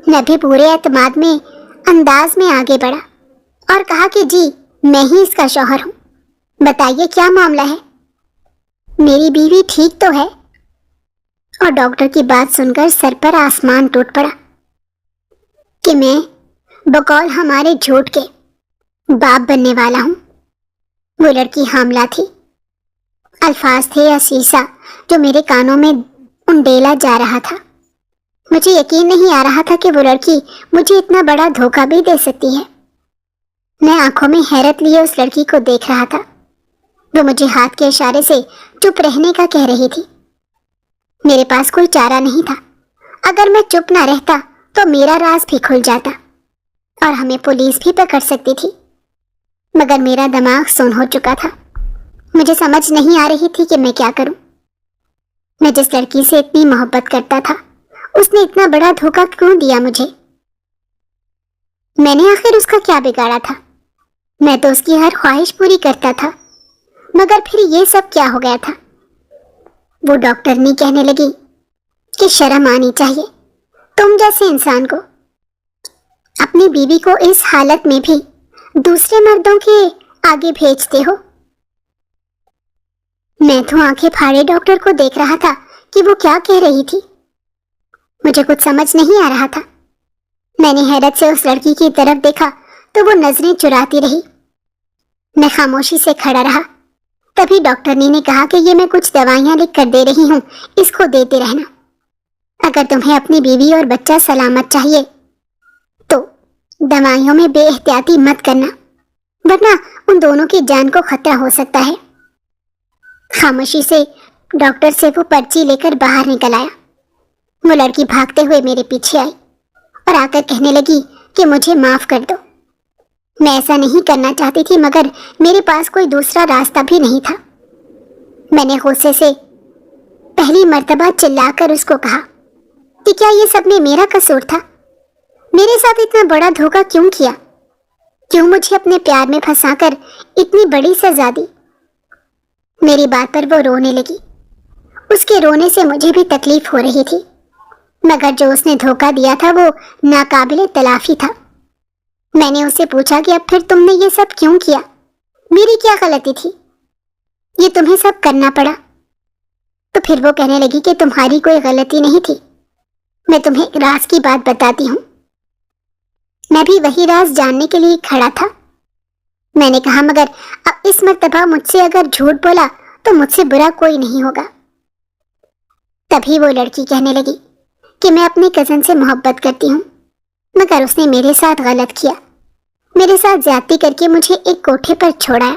میں بھی پورے اعتماد میں انداز میں آگے بڑھا اور کہا کہ جی میں ہی اس کا شوہر ہوں، بتائیے کیا معاملہ ہے، میری بیوی ٹھیک تو ہے؟ اور ڈاکٹر کی بات سن کر سر پر آسمان ٹوٹ پڑا کہ میں بقول ہمارے جھوٹ کے باپ بننے والا ہوں۔ وہ لڑکی حاملہ تھی۔ الفاظ تھے عسیسہ جو میرے کانوں میں انڈیلا جا رہا تھا۔ مجھے یقین نہیں آ رہا تھا کہ وہ لڑکی مجھے اتنا بڑا دھوکہ بھی دے سکتی ہے۔ میں آنکھوں میں حیرت لیے اس لڑکی کو دیکھ رہا تھا۔ وہ مجھے ہاتھ کے اشارے سے چپ رہنے کا کہہ رہی تھی۔ میرے پاس کوئی چارہ نہیں تھا۔ اگر میں چپ نہ رہتا تو میرا راز بھی کھل جاتا اور ہمیں پولیس بھی پکڑ سکتی تھی، مگر میرا دماغ سن ہو چکا تھا۔ مجھے سمجھ نہیں آ رہی تھی کہ میں کیا کروں۔ میں جس لڑکی سے اتنی محبت کرتا تھا اس نے اتنا بڑا دھوکہ کیوں دیا مجھے؟ میں نے آخر اس کا کیا بگاڑا تھا؟ میں تو اس کی ہر خواہش پوری کرتا تھا، مگر پھر یہ سب کیا ہو گیا تھا؟ وہ ڈاکٹرنی کہنے لگی کہ شرم آنی چاہیے تم جیسے انسان کو، اپنی بیوی کو اس حالت میں بھی دوسرے مردوں کے آگے بھیجتے ہو۔ میں تو آنکھیں پھاڑے ڈاکٹر کو دیکھ رہا تھا کہ وہ کیا کہہ رہی تھی۔ مجھے کچھ سمجھ نہیں آ رہا تھا۔ میں نے حیرت سے اس لڑکی کی طرف دیکھا تو وہ نظریں چراتی رہی۔ میں خاموشی سے کھڑا رہا۔ تبھی ڈاکٹرنی نے کہا کہ یہ میں کچھ دوائیاں لکھ کر دے رہی ہوں، اس کو دیتے رہنا۔ اگر تمہیں اپنی بیوی اور بچہ سلامت چاہیے تو دوائیوں میں بے احتیاطی مت کرنا، ورنہ ان دونوں کی جان کو خطرہ ہو سکتا ہے۔ خاموشی سے ڈاکٹر سے وہ پرچی لے کر باہر نکل آیا۔ وہ لڑکی بھاگتے ہوئے میرے پیچھے آئی اور آ کر کہنے لگی کہ مجھے معاف کر دو۔ میں ایسا نہیں کرنا چاہتی تھی، مگر میرے پاس کوئی دوسرا راستہ بھی نہیں تھا۔ میں نے غصے سے پہلی مرتبہ چلا کر اس کو کہا کہ کیا یہ سب میں میرا قصور تھا؟ میرے ساتھ اتنا بڑا دھوکہ کیوں کیا؟ کیوں مجھے اپنے پیار میں پھنسا کر اتنی بڑی سزا دی؟ میری بات پر وہ رونے لگی۔ اس کے رونے سے مجھے بھی تکلیف ہو رہی تھی، مگر جو اس نے دھوکہ دیا تھا وہ ناقابل تلافی تھا۔ میں نے اس سے پوچھا کہ اب پھر تم نے یہ سب کیوں کیا؟ میری کیا غلطی تھی؟ یہ تمہیں سب کرنا پڑا؟ تو پھر وہ کہنے لگی کہ تمہاری کوئی غلطی نہیں تھی، میں تمہیں ایک راز کی بات بتاتی ہوں۔ میں بھی وہی راز جاننے کے لیے کھڑا تھا۔ میں نے کہا مگر اب اس مرتبہ مجھ سے اگر جھوٹ بولا تو مجھ سے برا کوئی نہیں ہوگا۔ تبھی وہ لڑکی کہنے لگی کہ میں اپنے کزن سے محبت کرتی ہوں، مگر اس نے میرے ساتھ غلط کیا، میرے ساتھ زیادتی کر کے مجھے ایک کوٹھے پر چھوڑایا،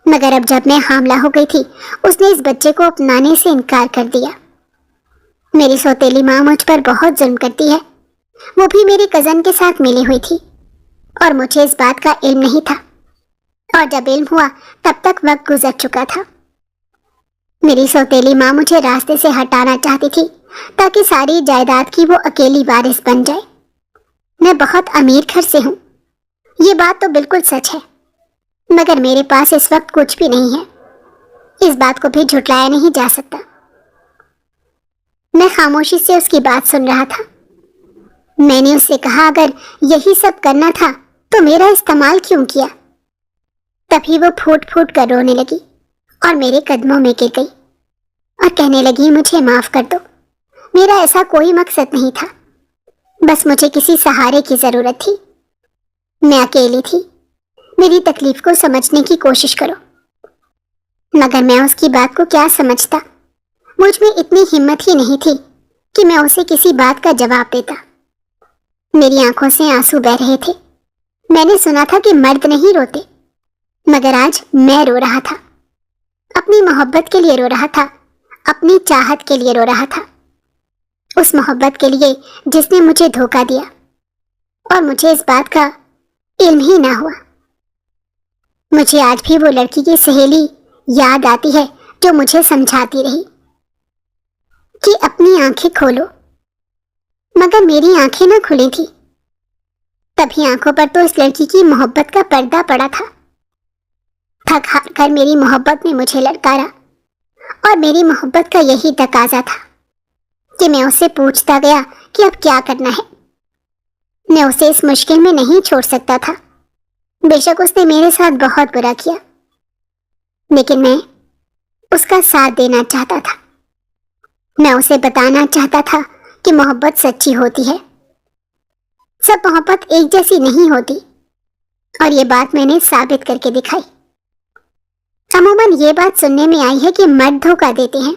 مگر اب جب میں حاملہ ہو گئی تھی اس نے اس بچے کو اپنانے سے انکار کر دیا۔ میری سوتیلی ماں مجھ پر بہت ظلم کرتی ہے، وہ بھی میری کزن کے ساتھ ملی ہوئی تھی اور مجھے اس بات کا علم نہیں تھا، اور جب علم ہوا تب تک وقت گزر چکا تھا۔ میری سوتیلی ماں مجھے راستے سے ہٹانا چاہتی تھی تاکہ ساری جائیداد کی وہ اکیلی وارث بن جائے۔ میں بہت امیر گھر سے ہوں، یہ بات تو بالکل سچ ہے، مگر میرے پاس اس وقت کچھ بھی نہیں ہے، اس بات کو بھی جھٹلایا نہیں جا سکتا۔ میں خاموشی سے اس کی بات سن رہا تھا۔ میں نے اس سے کہا اگر یہی سب کرنا تھا تو میرا استعمال کیوں کیا؟ تبھی وہ پھوٹ پھوٹ کر رونے لگی اور میرے قدموں میں گر گئی اور کہنے لگی مجھے معاف کر دو، میرا ایسا کوئی مقصد نہیں تھا، بس مجھے کسی سہارے کی ضرورت تھی، میں اکیلی تھی، میری تکلیف کو سمجھنے کی کوشش کرو۔ مگر میں اس کی بات کو کیا سمجھتا، مجھ میں اتنی ہمت ہی نہیں تھی کہ میں اسے کسی بات کا جواب دیتا۔ میری آنکھوں سے آنسو بہہ رہے تھے۔ میں نے سنا تھا کہ مرد نہیں روتے، مگر آج میں رو رہا تھا، اپنی محبت کے لیے رو رہا تھا، اپنی چاہت کے لیے رو رہا تھا، اس محبت کے لیے جس نے مجھے دھوکہ دیا اور مجھے اس بات کا علم ہی نہ ہوا۔ مجھے آج بھی وہ لڑکی کی سہیلی یاد آتی ہے جو مجھے سمجھاتی رہی کہ اپنی آنکھیں کھولو، مگر میری آنکھیں نہ کھلی تھی۔ تبھی آنکھوں پر تو اس لڑکی کی محبت کا پردہ پڑا تھا۔ تھک ہار کر میری محبت نے مجھے للکارا اور میری محبت کا یہی تقاضا تھا کہ میں اسے پوچھتا گیا کہ اب کیا کرنا ہے۔ میں اسے اس مشکل میں نہیں چھوڑ سکتا تھا، بے شک اس نے میرے ساتھ بہت برا کیا، لیکن میں اس کا ساتھ دینا چاہتا تھا۔ میں اسے بتانا چاہتا تھا کہ محبت سچی ہوتی ہے، سب محبت ایک جیسی نہیں ہوتی، اور یہ بات میں نے ثابت کر کے دکھائی۔ عموماً یہ بات سننے میں آئی ہے کہ مرد دھوکہ دیتے ہیں،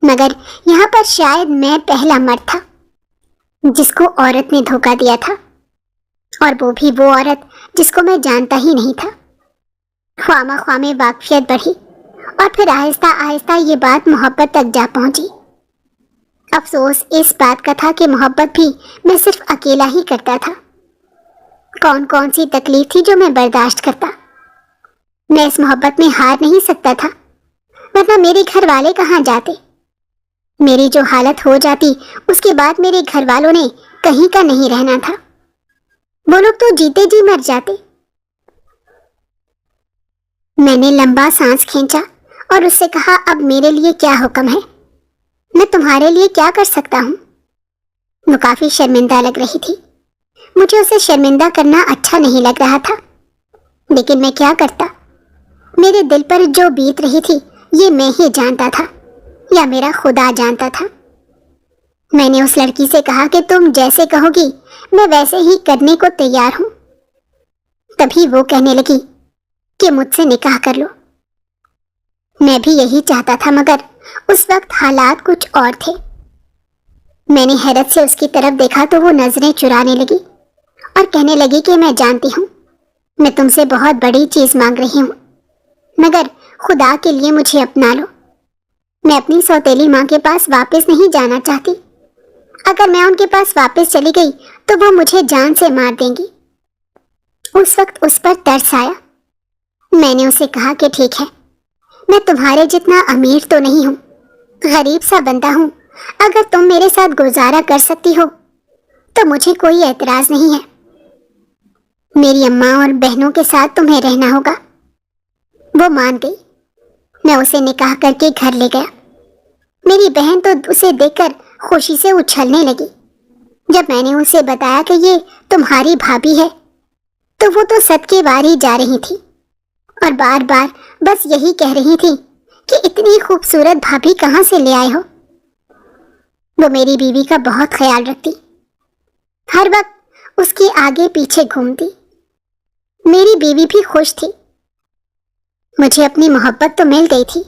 مگر یہاں پر شاید میں پہلا مرد تھا جس کو عورت نے دھوکہ دیا تھا، اور وہ بھی وہ عورت جس کو میں جانتا ہی نہیں تھا۔ خواہ خواہ میں واقفیت بڑھی اور پھر آہستہ آہستہ یہ بات محبت تک جا پہنچی۔ افسوس اس بات کا تھا کہ محبت بھی میں صرف اکیلا ہی کرتا تھا۔ کون کون سی تکلیف تھی جو میں برداشت کرتا۔ میں اس محبت میں ہار نہیں سکتا تھا، ورنہ میرے گھر والے کہاں جاتے؟ میری جو حالت ہو جاتی اس کے بعد میرے گھر والوں نے کہیں کا نہیں رہنا تھا، وہ لوگ تو جیتے جی مر جاتے۔ میں نے لمبا سانس کھینچا اور اس سے کہا اب میرے لیے کیا حکم ہے، میں تمہارے لیے کیا کر سکتا ہوں؟ وہ کافی شرمندہ لگ رہی تھی۔ مجھے اسے شرمندہ کرنا اچھا نہیں لگ رہا تھا، لیکن میں کیا کرتا؟ میرے دل پر جو بیت رہی تھی یہ میں ہی جانتا تھا یا میرا خدا جانتا تھا۔ میں نے اس لڑکی سے کہا کہ تم جیسے کہو گی میں ویسے ہی کرنے کو تیار ہوں۔ تبھی وہ کہنے لگی کہ مجھ سے نکاح کر لو۔ میں بھی یہی چاہتا تھا، مگر اس وقت حالات کچھ اور تھے۔ میں نے حیرت سے اس کی طرف دیکھا تو وہ نظریں چرانے لگی اور کہنے لگی کہ میں جانتی ہوں میں تم سے بہت بڑی چیز مانگ رہی ہوں، مگر خدا کے لیے مجھے اپنا لو۔ میں اپنی سوتیلی ماں کے پاس واپس نہیں جانا چاہتی۔ اگر میں ان کے پاس واپس چلی گئی تو وہ مجھے جان سے مار دیں گی۔ اس وقت اس پر ترس آیا۔ میں نے اسے کہا کہ ٹھیک ہے، میں تمہارے جتنا امیر تو نہیں ہوں، غریب سا بندہ ہوں، اگر تم میرے ساتھ گزارا کر سکتی ہو تو مجھے کوئی اعتراض نہیں ہے۔ میری اماں اور بہنوں کے ساتھ تمہیں رہنا ہوگا۔ وہ مان گئی۔ میں اسے نکاح کر کے گھر لے گیا۔ میری بہن تو اسے دیکھ کر خوشی سے اچھلنے لگی۔ جب میں نے اسے بتایا کہ یہ تمہاری بھابھی ہے تو وہ تو صدقے واری جا رہی تھی اور بار بار بس یہی کہہ رہی تھی کہ اتنی خوبصورت بھابھی کہاں سے لے آئے ہو۔ وہ میری بیوی کا بہت خیال رکھتی، ہر وقت اس کے آگے پیچھے گھومتی۔ میری بیوی بھی خوش تھی۔ مجھے اپنی محبت تو مل گئی تھی،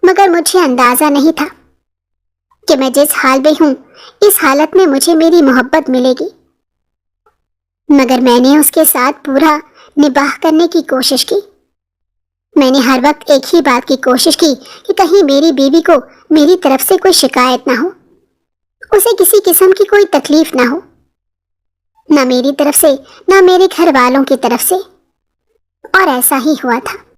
مگر مجھے اندازہ نہیں تھا کہ میں جس حال میں ہوں اس حالت میں مجھے میری محبت ملے گی۔ مگر میں نے اس کے ساتھ پورا نباہ کرنے کی کوشش کی۔ میں نے ہر وقت ایک ہی بات کی کوشش کی کہ کہیں میری بیوی کو میری طرف سے کوئی شکایت نہ ہو، اسے کسی قسم کی کوئی تکلیف نہ ہو، نہ میری طرف سے نہ میرے گھر والوں کی طرف سے، اور ایسا ہی ہوا تھا۔